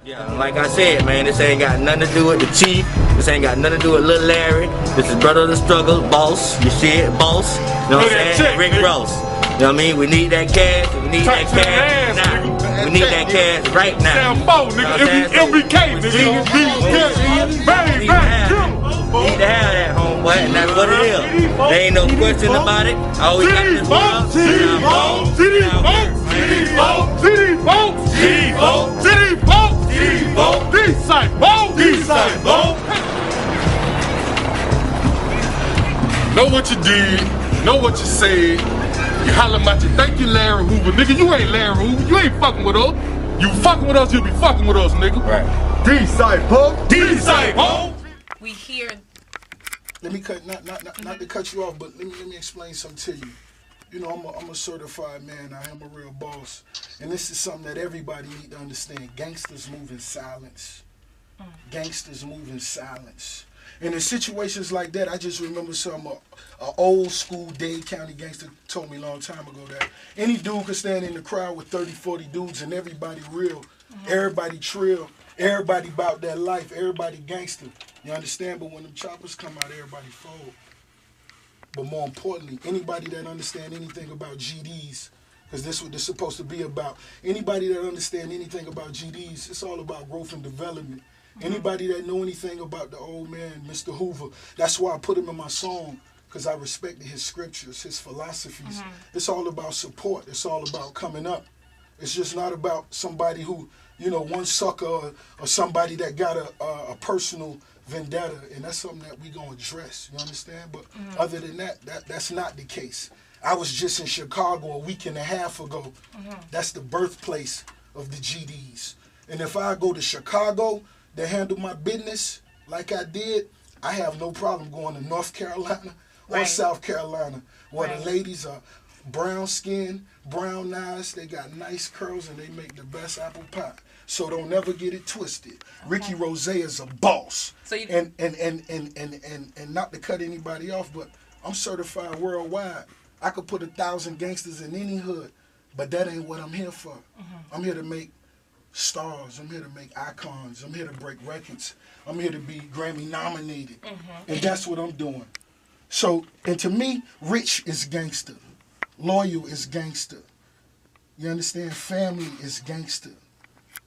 Yeah, like I said, man, this ain't got nothing to do with the chief. This ain't got nothing to do with Lil Larry. This is brother of the struggle, boss. You see it, boss. You know what I'm saying? Rick Ross. You know what I mean? We need that cash. We need that cash now. We need that cash right now. MBK, We need to have that, homeboy, and that's what it is. There ain't no question about it. All we got is love. Know what you did, know what you said. You holler about you. Thank you, Larry Hoover. Nigga, you ain't Larry Hoover. You ain't fucking with us. You fucking with us, you'll be fucking with us, nigga. Right. D-Side-Ho. We hear. Let me cut, not to cut you off, but let me explain something to you. You know, I'm a certified man. I am a real boss. And this is something that everybody need to understand. Gangsters move in silence. Gangsters move in silence. And in situations like that, I just remember an old school Dade County gangster told me a long time ago that any dude could stand in the crowd with 30, 40 dudes and everybody real, everybody trill, everybody about that life, everybody gangster. You understand? But when them choppers come out, everybody fold. But more importantly, anybody that understand anything about GDs, because this is what this is supposed to be about, anybody that understand anything about GDs, it's all about growth and development. Anybody that know anything about the old man, Mr. Hoover, that's why I put him in my song, because I respected his scriptures, his philosophies. It's all about support. It's all about coming up. It's just not about somebody who, you know, one sucker or somebody that got a personal vendetta, and that's something that we gonna address, you understand? But other than that, that's not the case. I was just in Chicago a week and a half ago. That's the birthplace of the GDs. And if I go to Chicago to handle my business like I did, I have no problem going to North Carolina or South Carolina, where the ladies are brown skin, brown eyes, they got nice curls, and they make the best apple pie. So don't never get it twisted. Ricky Rose is a boss. So and not to cut anybody off, but I'm certified worldwide. I could put 1,000 gangsters in any hood, but that ain't what I'm here for. I'm here to make stars. I'm here to make icons. I'm here to break records. I'm here to be Grammy nominated. And that's what I'm doing. So, and to me, rich is gangster. Loyal is gangster. You understand? Family is gangster.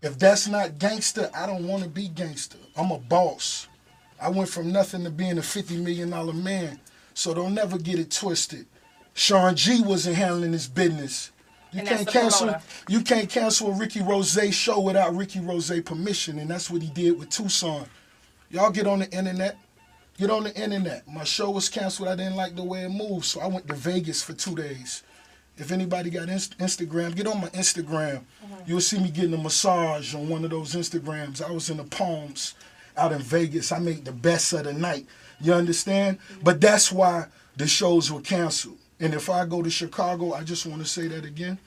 If that's not gangster, I don't want to be gangster. I'm a boss. I went from nothing to being a $50 million you So don't never get it twisted. Sean G wasn't handling his business. You can't cancel a Ricky Rose show without Ricky Rose permission, and that's what he did with Tucson. Y'all get on the internet. Get on the internet. My show was canceled. I didn't like the way it moved, so I went to Vegas for 2 days. If anybody got Instagram, get on my Instagram. You'll see me getting a massage on one of those Instagrams. I was in the Palms out in Vegas. I made the best of the night. You understand? But that's why the shows were canceled. And if I go to Chicago, I just want to say that again,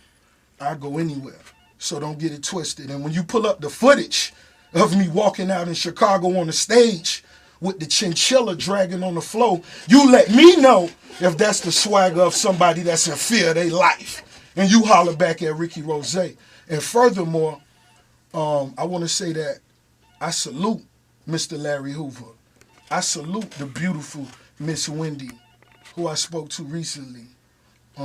I go anywhere. So don't get it twisted. And when you pull up the footage of me walking out in Chicago on the stage with the chinchilla dragging on the floor, you let me know if that's the swagger of somebody that's in fear of their life. And you holler back at Ricky Rose. And furthermore, I want to say that I salute Mr. Larry Hoover. I salute the beautiful Miss Wendy, who I spoke to recently.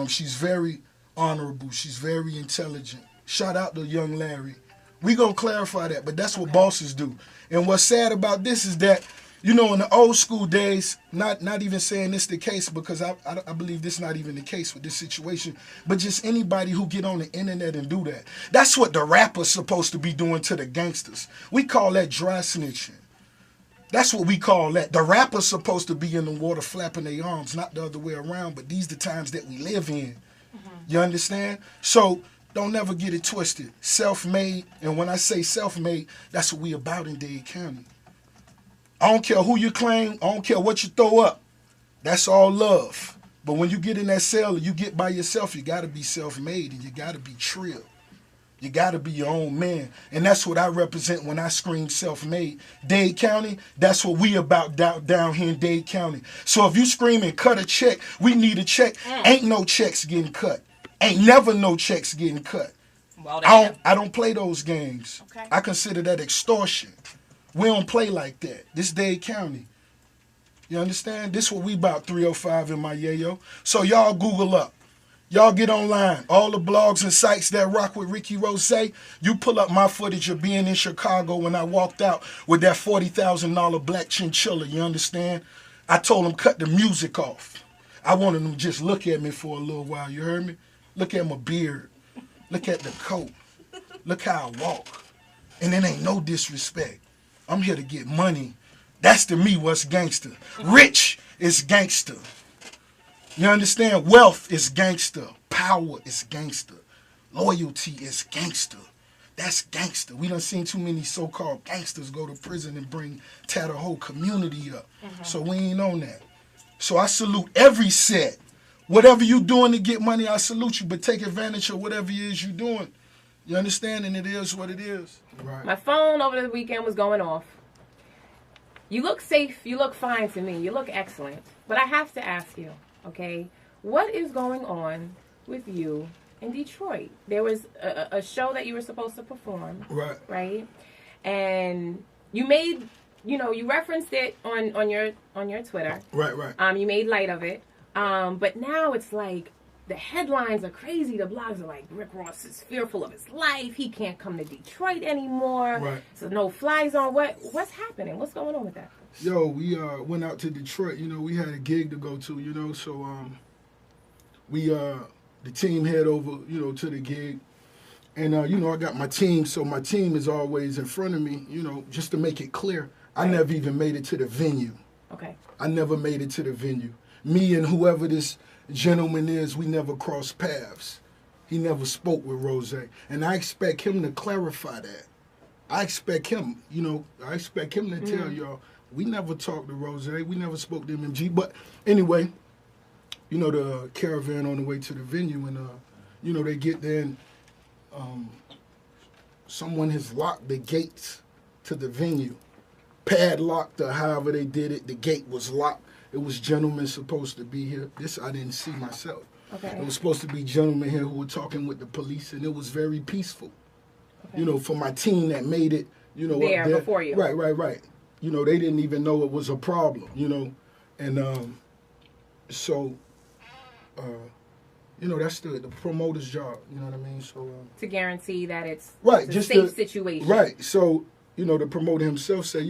She's very honorable. She's very intelligent. Shout out to young Larry. We gonna clarify that, but that's what bosses do. And what's sad about this is that, you know, in the old school days, not even saying this the case, because I believe this not even the case with this situation, but just anybody who get on the internet and do that. That's what the rappers supposed to be doing to the gangsters. We call that dry snitching. That's what we call that. The rappers supposed to be in the water flapping their arms, not the other way around, but these the times that we live in. You understand? So don't never get it twisted. Self-made, and when I say self-made, that's what we about in Dade County. I don't care who you claim, I don't care what you throw up. That's all love. But when you get in that cell and you get by yourself, you gotta be self-made and you gotta be trill. You got to be your own man. And that's what I represent when I scream self-made. Dade County, that's what we about down here in Dade County. So if you screaming cut a check, we need a check. Ain't no checks getting cut. Ain't never no checks getting cut. Well, I don't play those games. Okay. I consider that extortion. We don't play like that. This Dade County. You understand? This what we about 305 in my yayo. So y'all Google up. Y'all get online. All the blogs and sites that rock with Ricky Rose, you pull up my footage of being in Chicago when I walked out with that $40,000 black chinchilla. You understand? I told them cut the music off. I wanted them to just look at me for a little while. You heard me? Look at my beard. Look at the coat. Look how I walk. And it ain't no disrespect. I'm here to get money. That's to me what's gangster. Rich is gangster. You understand? Wealth is gangster. Power is gangster. Loyalty is gangster. That's gangster. We done seen too many so-called gangsters go to prison and tear the whole community up. So we ain't on that. So I salute every set. Whatever you doing to get money, I salute you. But take advantage of whatever it is you doing. You understand? And it is what it is. Right. My phone over the weekend was going off. You look safe. You look fine to me. You look excellent. But I have to ask you, okay, what is going on with you in Detroit? There was a show that you were supposed to perform. Right. Right? And you made, you referenced it on your Twitter. Right. You made light of it. But now it's like the headlines are crazy. The blogs are like, Rick Ross is fearful of his life. He can't come to Detroit anymore. Right. So no fly zone. What's happening? What's going on with that? Yo, we went out to Detroit. We had a gig to go to. So the team head over, to the gig. And, I got my team. So my team is always in front of me, just to make it clear. I never even made it to the venue. Okay. I never made it to the venue. Me and whoever this gentleman is, we never crossed paths. He never spoke with Rose. And I expect him to clarify that. I expect him, to tell y'all, we never talked to Rose. We never spoke to MMG. But anyway, the caravan on the way to the venue, and, they get there and someone has locked the gates to the venue. Padlocked or however they did it. The gate was locked. It was gentlemen supposed to be here. This I didn't see myself. Okay. It was supposed to be gentlemen here who were talking with the police, and it was very peaceful. Okay. For my team that made it, there before you. Right. They didn't even know it was a problem, And so, that's the promoter's job, you know what I mean? So to guarantee that it's right, a just safe situation. Right. So, the promoter himself said,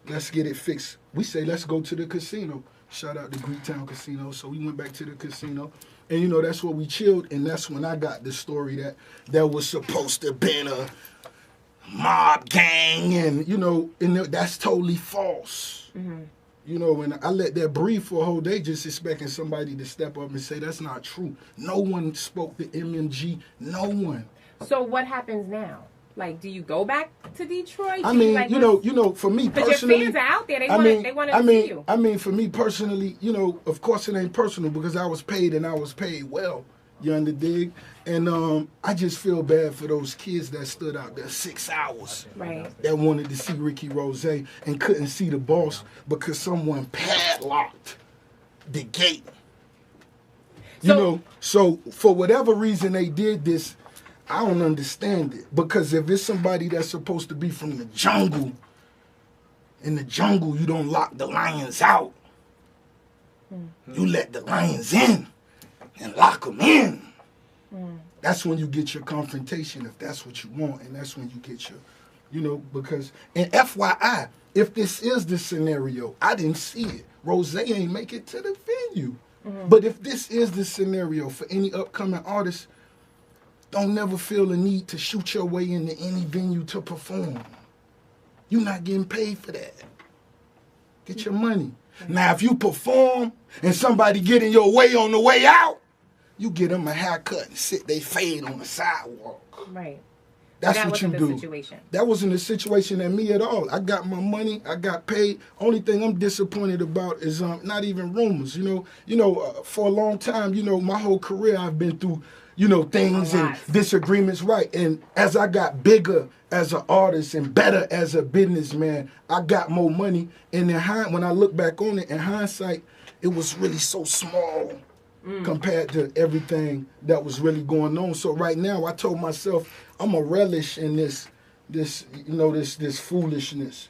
let's get it fixed. We say, let's go to the casino. Shout out to Greektown Casino. So we went back to the casino. And, that's where we chilled. And that's when I got the story that there was supposed to have been a mob gang. And, and that's totally false. Mm-hmm. And I let that breathe for a whole day just expecting somebody to step up and say, that's not true. No one spoke to MMG. No one. So what happens now? Like, do you go back to Detroit? I mean, for me personally, your fans are out there. They want to see you. I mean, for me personally, of course it ain't personal because I was paid and I was paid well. You underdig? And I just feel bad for those kids that stood out there 6 hours. Right. That wanted to see Ricky Rose and couldn't see the boss because someone padlocked the gate. So for whatever reason they did this, I don't understand it. Because if it's somebody that's supposed to be from the jungle, in the jungle you don't lock the lions out. You let the lions in and lock them in. That's when you get your confrontation, if that's what you want. And that's when you get your, because, and FYI, if this is the scenario, I didn't see it. Rose ain't make it to the venue. But if this is the scenario for any upcoming artist, don't never feel the need to shoot your way into any venue to perform. You're not getting paid for that. Get your money. Now, if you perform and somebody get in your way on the way out, you get them a haircut and sit they fade on the sidewalk. Right. That's that what you wasn't do. the situation. That wasn't the situation at me at all. I got my money. I got paid. Only thing I'm disappointed about is not even rumors. For a long time, my whole career I've been through, things and disagreements. Right. And as I got bigger as an artist and better as a businessman, I got more money. And when I look back on it, in hindsight, it was really so small compared to everything that was really going on. So right now, I told myself I'm gonna relish in this foolishness.